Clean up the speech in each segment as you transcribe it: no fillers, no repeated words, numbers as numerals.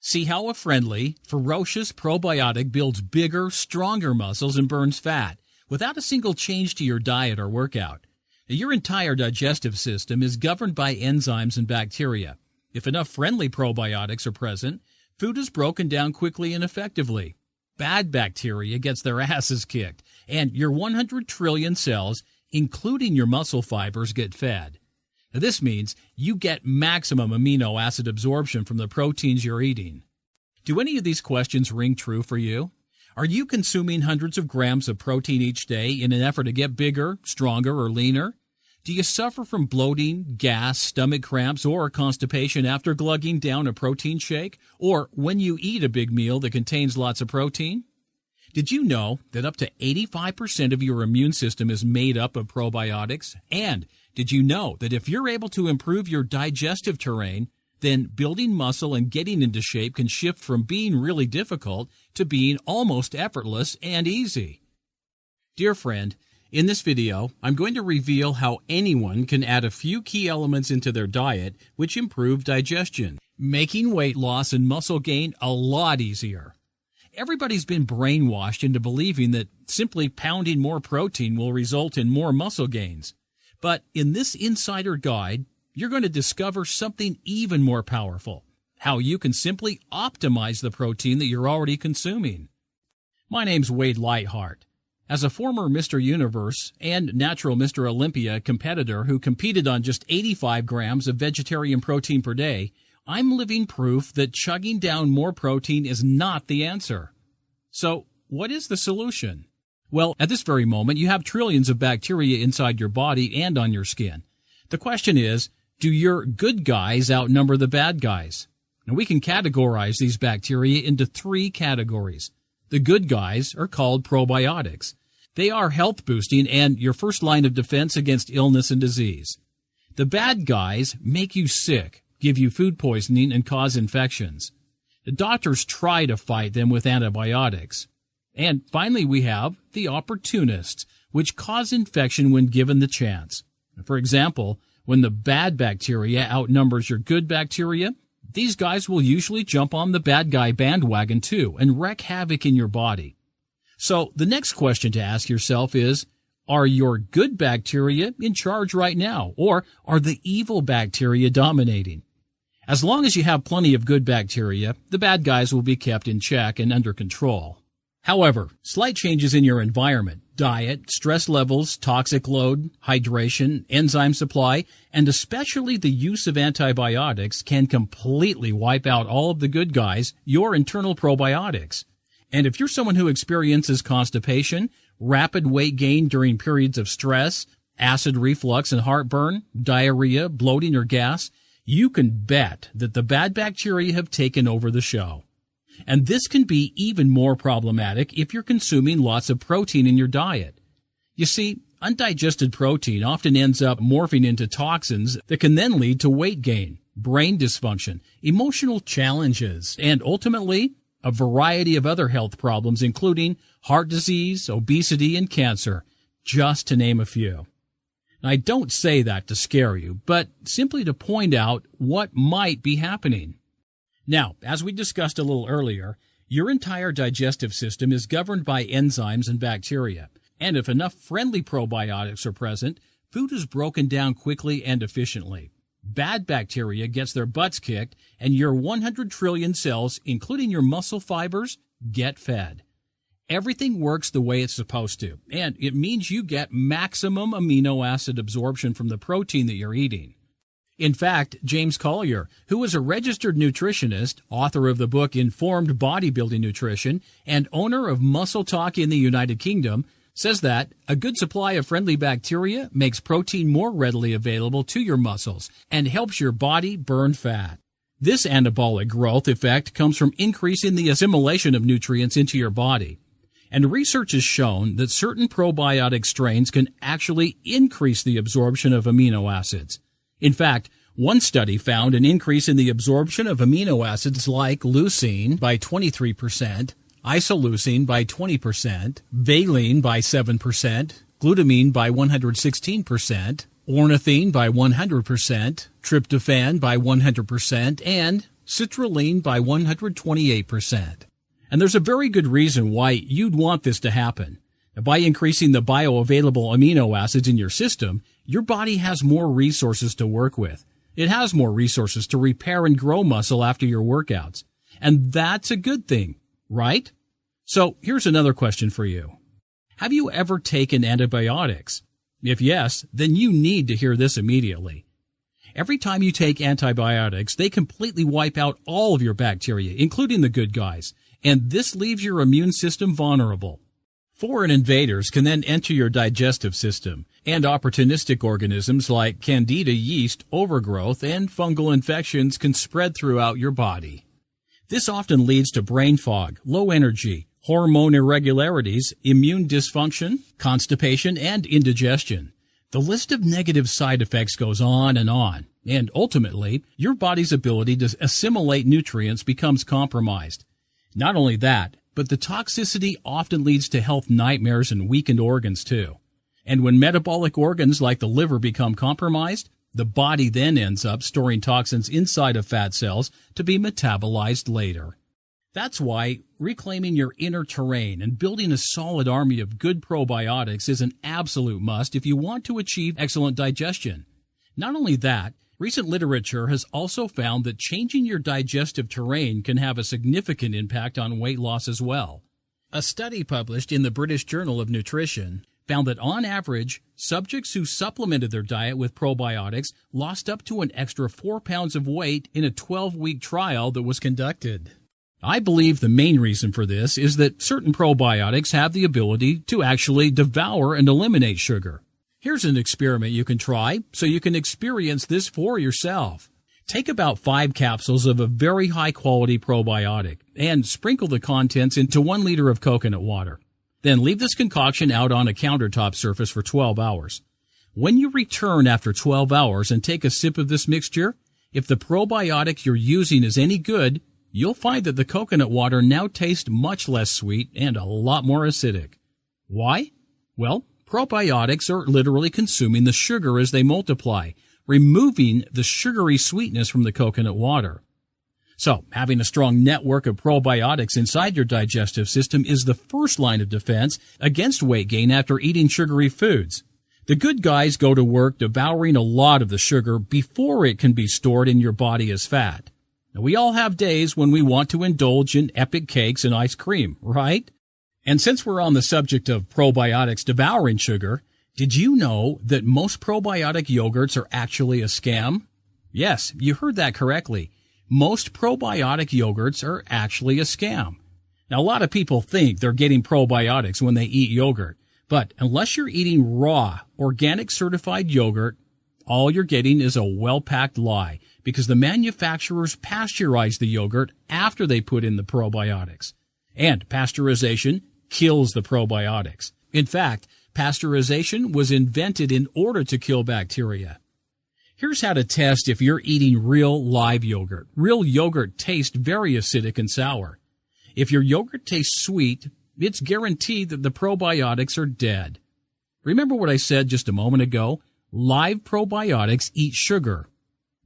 See how a friendly, ferocious probiotic builds bigger, stronger muscles and burns fat without a single change to your diet or workout. Your entire digestive system is governed by enzymes and bacteria. If enough friendly probiotics are present, food is broken down quickly and effectively. Bad bacteria gets their asses kicked, and your 100 trillion cells, including your muscle fibers, get fed. Now, this means you get maximum amino acid absorption from the proteins you're eating. Do any of these questions ring true for you? Are you consuming hundreds of grams of protein each day in an effort to get bigger, stronger, or leaner? Do you suffer from bloating, gas, stomach cramps, or constipation after glugging down a protein shake, or when you eat a big meal that contains lots of protein? Did you know that up to 85% of your immune system is made up of probiotics? And did you know that if you're able to improve your digestive terrain, then building muscle and getting into shape can shift from being really difficult to being almost effortless and easy? Dear friend, in this video, I'm going to reveal how anyone can add a few key elements into their diet which improve digestion, making weight loss and muscle gain a lot easier. Everybody's been brainwashed into believing that simply pounding more protein will result in more muscle gains. But in this insider guide, you're going to discover something even more powerful: how you can simply optimize the protein that you're already consuming. My name's Wade Lightheart. As a former Mr. Universe and natural Mr. Olympia competitor who competed on just 85 grams of vegetarian protein per day, I'm living proof that chugging down more protein is not the answer. So, what is the solution? Well, at this very moment, you have trillions of bacteria inside your body and on your skin. The question is, do your good guys outnumber the bad guys? Now, we can categorize these bacteria into three categories. The good guys are called probiotics. They are health-boosting and your first line of defense against illness and disease. The bad guys make you sick, give you food poisoning, and cause infections. The doctors try to fight them with antibiotics. And finally, we have the opportunists, which cause infection when given the chance. For example, when the bad bacteria outnumbers your good bacteria, these guys will usually jump on the bad guy bandwagon too and wreak havoc in your body. So the next question to ask yourself is, are your good bacteria in charge right now, or are the evil bacteria dominating? As long as you have plenty of good bacteria, the bad guys will be kept in check and under control. However, slight changes in your environment, diet, stress levels, toxic load, hydration, enzyme supply, and especially the use of antibiotics can completely wipe out all of the good guys, your internal probiotics. And if you're someone who experiences constipation, rapid weight gain during periods of stress, acid reflux and heartburn, diarrhea, bloating, or gas, you can bet that the bad bacteria have taken over the show. And this can be even more problematic if you're consuming lots of protein in your diet. You see, undigested protein often ends up morphing into toxins that can then lead to weight gain, brain dysfunction, emotional challenges, and ultimately, a variety of other health problems, including heart disease, obesity, and cancer, just to name a few. I don't say that to scare you, but simply to point out what might be happening. Now, as we discussed a little earlier, your entire digestive system is governed by enzymes and bacteria, and if enough friendly probiotics are present, food is broken down quickly and efficiently. Bad bacteria gets their butts kicked, and your 100 trillion cells, including your muscle fibers, get fed. Everything works the way it's supposed to, and it means you get maximum amino acid absorption from the protein that you're eating. In fact, James Collier, who is a registered nutritionist, author of the book Informed Bodybuilding Nutrition, and owner of Muscle Talk in the United Kingdom, says that a good supply of friendly bacteria makes protein more readily available to your muscles and helps your body burn fat. This anabolic growth effect comes from increasing the assimilation of nutrients into your body. And research has shown that certain probiotic strains can actually increase the absorption of amino acids. In fact, one study found an increase in the absorption of amino acids like leucine by 23%, isoleucine by 20%, valine by 7%, glutamine by 116%, ornithine by 100%, tryptophan by 100%, and citrulline by 128%. And there's a very good reason why you'd want this to happen. By increasing the bioavailable amino acids in your system, your body has more resources to work with. It has more resources to repair and grow muscle after your workouts. And that's a good thing, right? So here's another question for you. Have you ever taken antibiotics? If yes, then you need to hear this immediately. Every time you take antibiotics, they completely wipe out all of your bacteria, including the good guys, and this leaves your immune system vulnerable. Foreign invaders can then enter your digestive system, and opportunistic organisms like Candida yeast overgrowth and fungal infections can spread throughout your body. This often leads to brain fog, low energy, hormone irregularities, immune dysfunction, constipation, and indigestion. The list of negative side effects goes on, and ultimately, your body's ability to assimilate nutrients becomes compromised. Not only that, but the toxicity often leads to health nightmares and weakened organs too. And when metabolic organs like the liver become compromised, the body then ends up storing toxins inside of fat cells to be metabolized later. That's why reclaiming your inner terrain and building a solid army of good probiotics is an absolute must if you want to achieve excellent digestion. Not only that, recent literature has also found that changing your digestive terrain can have a significant impact on weight loss as well. A study published in the British Journal of Nutrition found that on average, subjects who supplemented their diet with probiotics lost up to an extra 4 pounds of weight in a 12-week trial that was conducted. I believe the main reason for this is that certain probiotics have the ability to actually devour and eliminate sugar. Here's an experiment you can try so you can experience this for yourself. Take about 5 capsules of a very high-quality probiotic and sprinkle the contents into 1 liter of coconut water. Then leave this concoction out on a countertop surface for 12 hours. When you return after 12 hours and take a sip of this mixture, if the probiotic you're using is any good, you'll find that the coconut water now tastes much less sweet and a lot more acidic. Why? Well, probiotics are literally consuming the sugar as they multiply, removing the sugary sweetness from the coconut water. So, having a strong network of probiotics inside your digestive system is the first line of defense against weight gain after eating sugary foods. The good guys go to work devouring a lot of the sugar before it can be stored in your body as fat. Now, we all have days when we want to indulge in epic cakes and ice cream, right? And since we're on the subject of probiotics devouring sugar, did you know that most probiotic yogurts are actually a scam? Yes, you heard that correctly. Most probiotic yogurts are actually a scam. Now, a lot of people think they're getting probiotics when they eat yogurt, but unless you're eating raw, organic certified yogurt, all you're getting is a well-packed lie because the manufacturers pasteurize the yogurt after they put in the probiotics. And pasteurization kills the probiotics. In fact, pasteurization was invented in order to kill bacteria. Here's how to test if you're eating real live yogurt. Real yogurt tastes very acidic and sour. If your yogurt tastes sweet, it's guaranteed that the probiotics are dead. Remember what I said just a moment ago? Live probiotics eat sugar.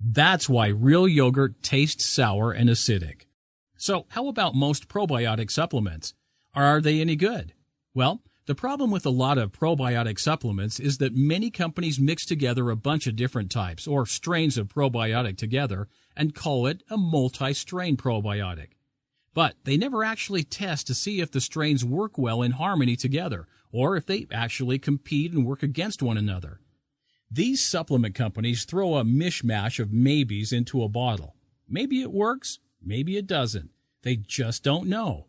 That's why real yogurt tastes sour and acidic. So how about most probiotic supplements? Are they any good? Well, the problem with a lot of probiotic supplements is that many companies mix together a bunch of different types or strains of probiotic together and call it a multi-strain probiotic. But they never actually test to see if the strains work well in harmony together or if they actually compete and work against one another. These supplement companies throw a mishmash of maybes into a bottle. Maybe it works, maybe it doesn't. They just don't know.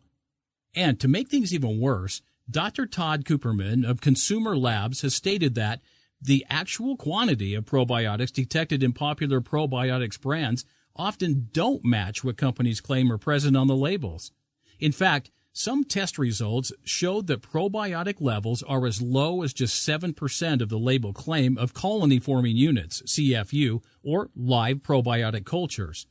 And to make things even worse, Dr. Todd Cooperman of Consumer Labs has stated that the actual quantity of probiotics detected in popular probiotics brands often don't match what companies claim are present on the labels. In fact, some test results showed that probiotic levels are as low as just 7% of the label claim of colony-forming units, CFU, or live probiotic cultures.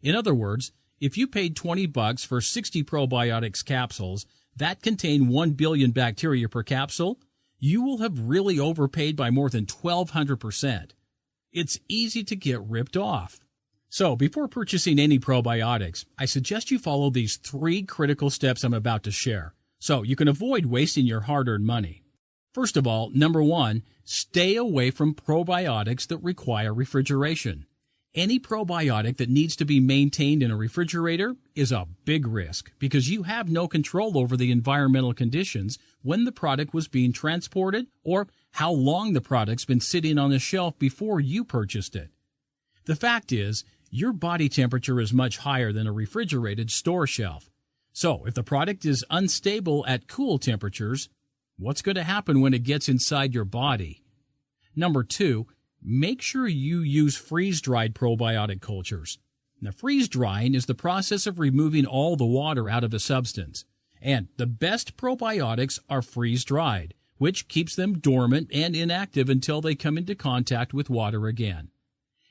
In other words, if you paid $20 for 60 probiotics capsules that contain 1 billion bacteria per capsule, you will have really overpaid by more than 1,200%. It's easy to get ripped off. So, before purchasing any probiotics, I suggest you follow these 3 critical steps I'm about to share, so you can avoid wasting your hard-earned money. First of all, number 1, stay away from probiotics that require refrigeration. Any probiotic that needs to be maintained in a refrigerator is a big risk because you have no control over the environmental conditions when the product was being transported or how long the product's been sitting on the shelf before you purchased it. The fact is, your body temperature is much higher than a refrigerated store shelf. So, if the product is unstable at cool temperatures, what's going to happen when it gets inside your body? Number 2, make sure you use freeze-dried probiotic cultures. Now, freeze-drying is the process of removing all the water out of a substance. And the best probiotics are freeze-dried, which keeps them dormant and inactive until they come into contact with water again.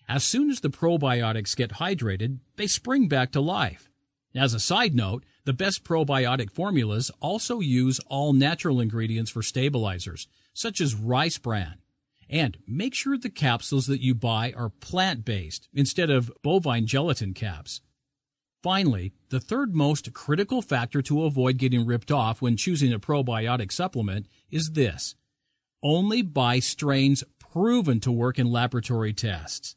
As soon as the probiotics get hydrated, they spring back to life. As a side note, the best probiotic formulas also use all natural ingredients for stabilizers, such as rice bran. And make sure the capsules that you buy are plant-based instead of bovine gelatin caps. Finally, the third most critical factor to avoid getting ripped off when choosing a probiotic supplement is this: only buy strains proven to work in laboratory tests.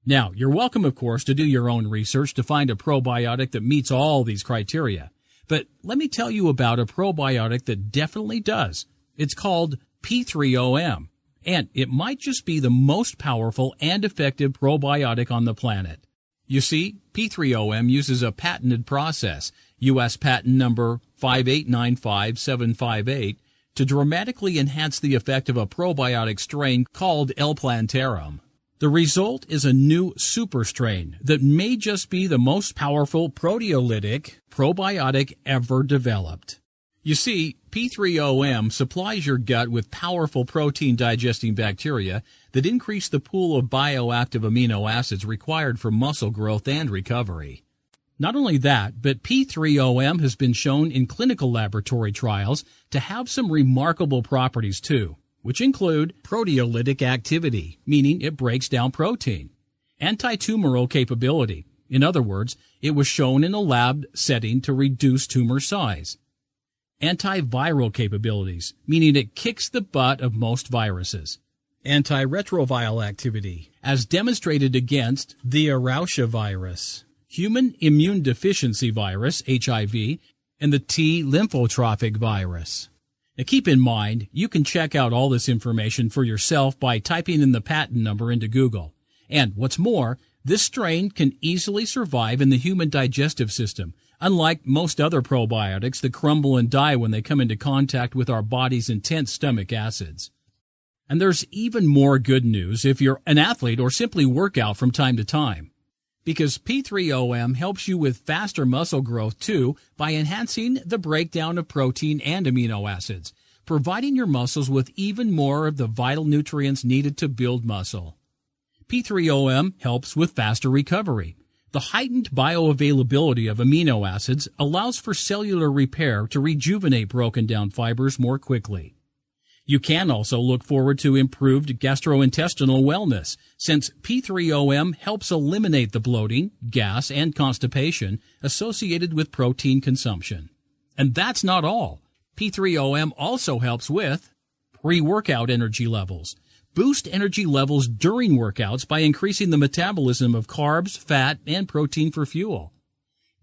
Now, you're welcome, of course, to do your own research to find a probiotic that meets all these criteria. But let me tell you about a probiotic that definitely does. It's called P3OM, and it might just be the most powerful and effective probiotic on the planet. You see, P3OM uses a patented process, U.S. patent number 5895758, to dramatically enhance the effect of a probiotic strain called L. plantarum. The result is a new super strain that may just be the most powerful proteolytic probiotic ever developed. You see, P3OM supplies your gut with powerful protein-digesting bacteria that increase the pool of bioactive amino acids required for muscle growth and recovery. Not only that, but P3OM has been shown in clinical laboratory trials to have some remarkable properties too, which include proteolytic activity, meaning it breaks down protein, anti-tumoral capability. In other words, it was shown in a lab setting to reduce tumor size. Antiviral capabilities, meaning it kicks the butt of most viruses. Antiretroviral activity, as demonstrated against the Escherichia virus, human immune deficiency virus, HIV, and the T lymphotrophic virus. Now keep in mind, you can check out all this information for yourself by typing in the patent number into Google. And what's more, this strain can easily survive in the human digestive system, unlike most other probiotics that crumble and die when they come into contact with our body's intense stomach acids. And there's even more good news if you're an athlete or simply work out from time to time. Because P3OM helps you with faster muscle growth too by enhancing the breakdown of protein and amino acids, providing your muscles with even more of the vital nutrients needed to build muscle. P3OM helps with faster recovery. The heightened bioavailability of amino acids allows for cellular repair to rejuvenate broken down fibers more quickly. You can also look forward to improved gastrointestinal wellness, since P3OM helps eliminate the bloating, gas, and constipation associated with protein consumption. And that's not all. P3OM also helps with pre-workout energy levels. Boost energy levels during workouts by increasing the metabolism of carbs, fat, and protein for fuel.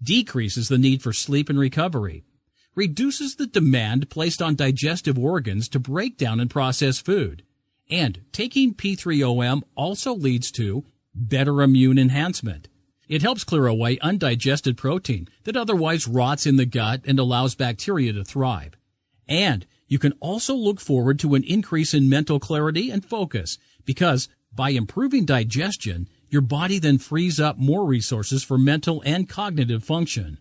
Decreases the need for sleep and recovery. Reduces the demand placed on digestive organs to break down and process food. And taking P3OM also leads to better immune enhancement. It helps clear away undigested protein that otherwise rots in the gut and allows bacteria to thrive. And you can also look forward to an increase in mental clarity and focus because by improving digestion, your body then frees up more resources for mental and cognitive function.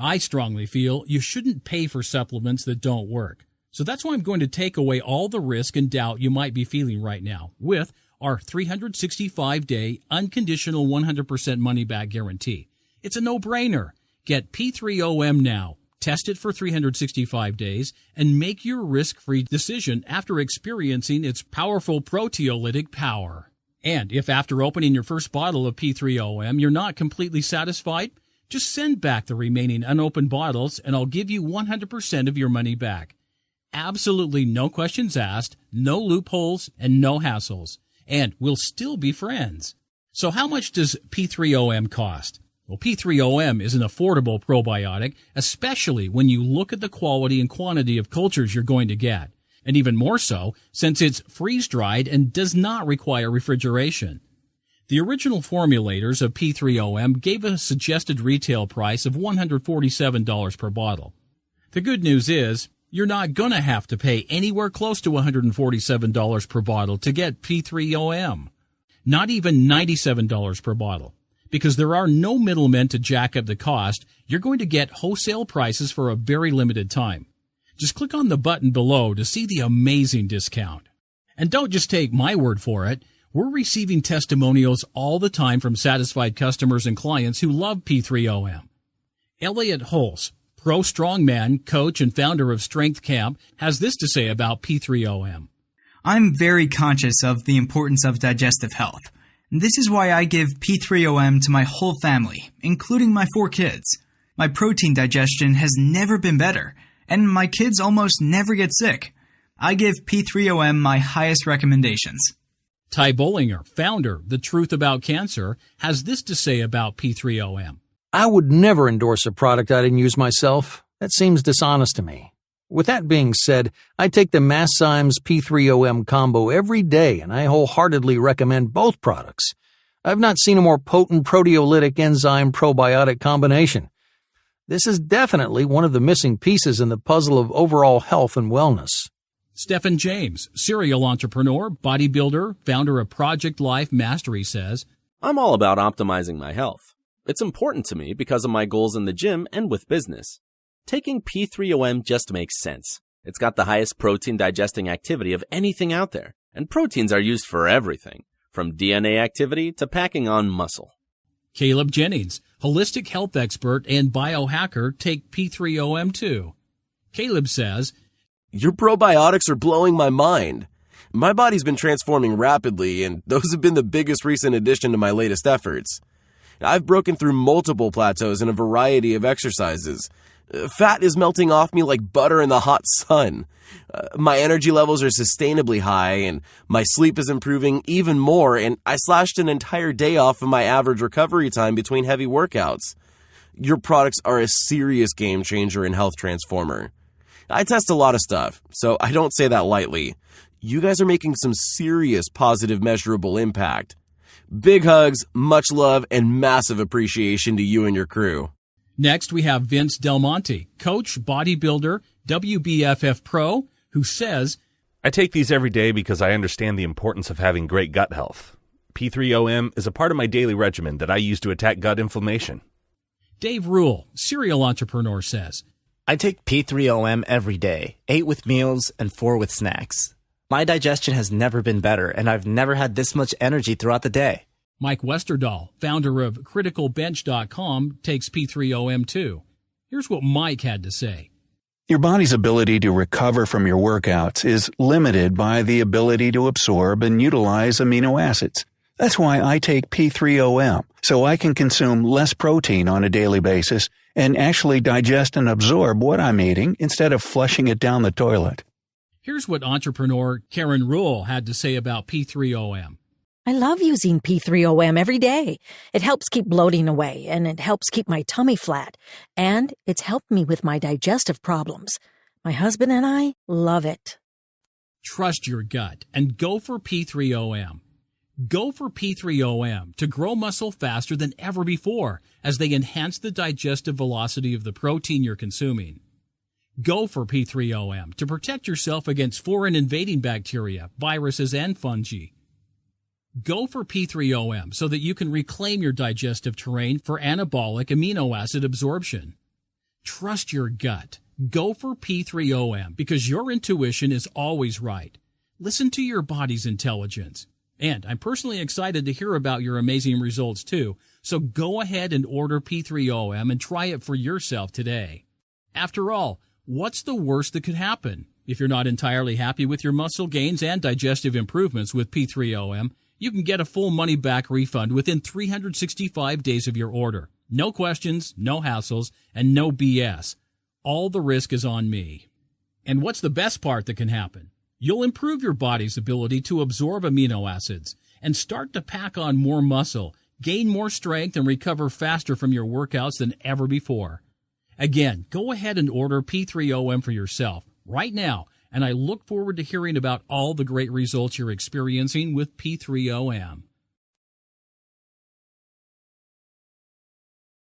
I strongly feel you shouldn't pay for supplements that don't work. So that's why I'm going to take away all the risk and doubt you might be feeling right now with our 365-day unconditional 100% money-back guarantee. It's a no-brainer. Get P3OM now. Test it for 365 days and make your risk-free decision after experiencing its powerful proteolytic power. And if after opening your first bottle of P3OM you're not completely satisfied, just send back the remaining unopened bottles and I'll give you 100% of your money back. Absolutely no questions asked, no loopholes, and no hassles. And we'll still be friends. So how much does P3OM cost? Well, P3OM is an affordable probiotic, especially when you look at the quality and quantity of cultures you're going to get. And even more so, since it's freeze-dried and does not require refrigeration. The original formulators of P3OM gave a suggested retail price of $147 per bottle. The good news is, you're not going to have to pay anywhere close to $147 per bottle to get P3OM. Not even $97 per bottle. Because there are no middlemen to jack up the cost, you're going to get wholesale prices for a very limited time. Just click on the button below to see the amazing discount. And don't just take my word for it. We're receiving testimonials all the time from satisfied customers and clients who love P3OM. Elliot Holz, pro strongman, coach, and founder of Strength Camp, has this to say about P3OM. I'm very conscious of the importance of digestive health. This is why I give P3OM to my whole family, including my 4 kids. My protein digestion has never been better, and my kids almost never get sick. I give P3OM my highest recommendations. Ty Bollinger, founder, The Truth About Cancer, has this to say about P3OM. I would never endorse a product I didn't use myself. That seems dishonest to me. With that being said, I take the Masszymes P3OM combo every day, and I wholeheartedly recommend both products. I've not seen a more potent proteolytic enzyme probiotic combination. This is definitely one of the missing pieces in the puzzle of overall health and wellness. Stephen James, serial entrepreneur, bodybuilder, founder of Project Life Mastery, says, I'm all about optimizing my health. It's important to me because of my goals in the gym and with business. Taking P3OM just makes sense. It's got the highest protein digesting activity of anything out there, and proteins are used for everything, from DNA activity to packing on muscle. Caleb Jennings, holistic health expert and biohacker, take P3OM too. Caleb says, Your probiotics are blowing my mind. My body's been transforming rapidly, and those have been the biggest recent addition to my latest efforts. I've broken through multiple plateaus in a variety of exercises. Fat is melting off me like butter in the hot sun. My energy levels are sustainably high, and my sleep is improving even more, and I slashed an entire day off of my average recovery time between heavy workouts. Your products are a serious game changer and health transformer. I test a lot of stuff, so I don't say that lightly. You guys are making some serious positive measurable impact. Big hugs, much love, and massive appreciation to you and your crew. Next, we have Vince Del Monte, coach, bodybuilder, WBFF pro, who says, I take these every day because I understand the importance of having great gut health. P3OM is a part of my daily regimen that I use to attack gut inflammation. Dave Rule, serial entrepreneur, says, I take P3OM every day, 8 with meals and 4 with snacks. My digestion has never been better, and I've never had this much energy throughout the day. Mike Westerdahl, founder of CriticalBench.com, takes P3OM too. Here's what Mike had to say. Your body's ability to recover from your workouts is limited by the ability to absorb and utilize amino acids. That's why I take P3OM, so I can consume less protein on a daily basis and actually digest and absorb what I'm eating instead of flushing it down the toilet. Here's what entrepreneur Karen Rule had to say about P3OM. I love using P3OM every day. It helps keep bloating away, and it helps keep my tummy flat. And it's helped me with my digestive problems. My husband and I love it. Trust your gut and go for P3OM. Go for P3OM to grow muscle faster than ever before as they enhance the digestive velocity of the protein you're consuming. Go for P3OM to protect yourself against foreign invading bacteria, viruses, and fungi. Go for P3OM so that you can reclaim your digestive terrain for anabolic amino acid absorption. Trust your gut. Go for P3OM because your intuition is always right. Listen to your body's intelligence. And I'm personally excited to hear about your amazing results too, so go ahead and order P3OM and try it for yourself today. After all, what's the worst that could happen? If you're not entirely happy with your muscle gains and digestive improvements with P3OM, You can get a full money-back refund within 365 days of your order. No questions, no hassles, and no BS. All the risk is on me. And what's the best part that can happen? You'll improve your body's ability to absorb amino acids and start to pack on more muscle, gain more strength, and recover faster from your workouts than ever before. Again, go ahead and order P3OM for yourself right now, and I look forward to hearing about all the great results you're experiencing with P3OM.